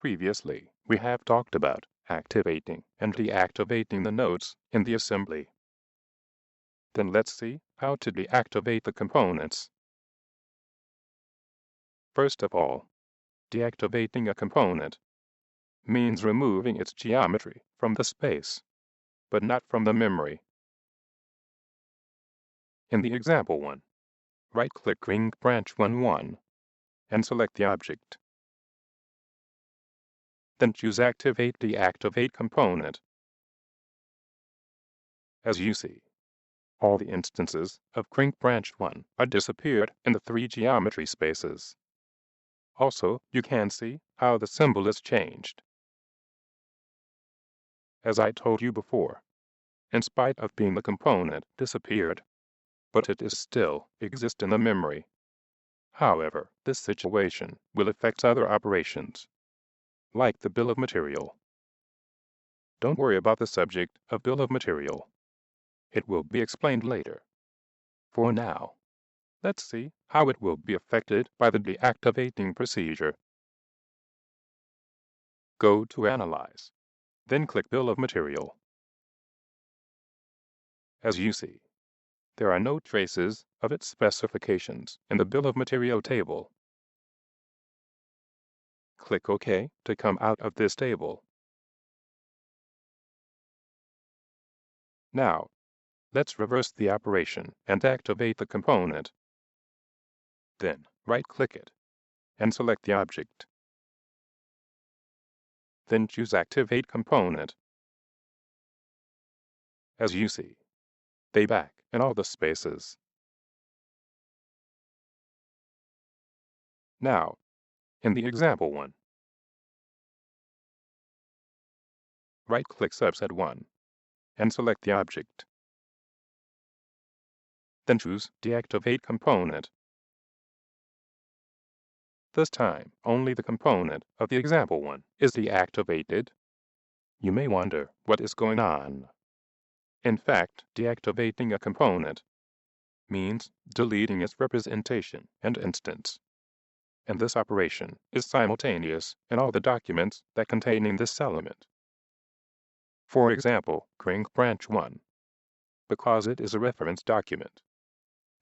Previously, we have talked about activating and deactivating the nodes in the assembly. Then let's see how to deactivate the components. First of all, deactivating a component means removing its geometry from the space, but not from the memory. In the example one, right-click Ring Branch 1 and select the object. Then choose Activate Deactivate Component. As you see, all the instances of Crank Branch 1 are disappeared in the 3 geometry spaces. Also, you can see how the symbol is changed. As I told you before, in spite of being the component disappeared, but it is still exist in the memory. However, this situation will affect other operations, like the bill of material. Don't worry about the subject of bill of material. It will be explained later. For now, let's see how it will be affected by the deactivating procedure. Go to Analyze, then click Bill of Material. As you see, there are no traces of its specifications in the Bill of Material table. Click OK to come out of this table. Now, let's reverse the operation and activate the component. Then, right-click it and select the object. Then choose Activate Component. As you see, they back in all the spaces. Now, in the example one, right-click Subset 1 and select the object. Then choose Deactivate Component. This time, only the component of the example one is deactivated. You may wonder what is going on. In fact, deactivating a component means deleting its representation and instance. And this operation is simultaneous in all the documents that contain this element. For example, Crank Branch 1, because it is a reference document.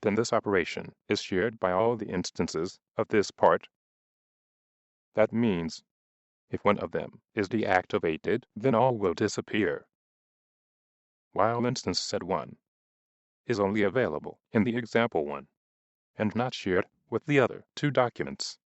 Then this operation is shared by all the instances of this part. That means, if one of them is deactivated, then all will disappear. While instance set 1 is only available in the example one, and not shared with the other 2 documents.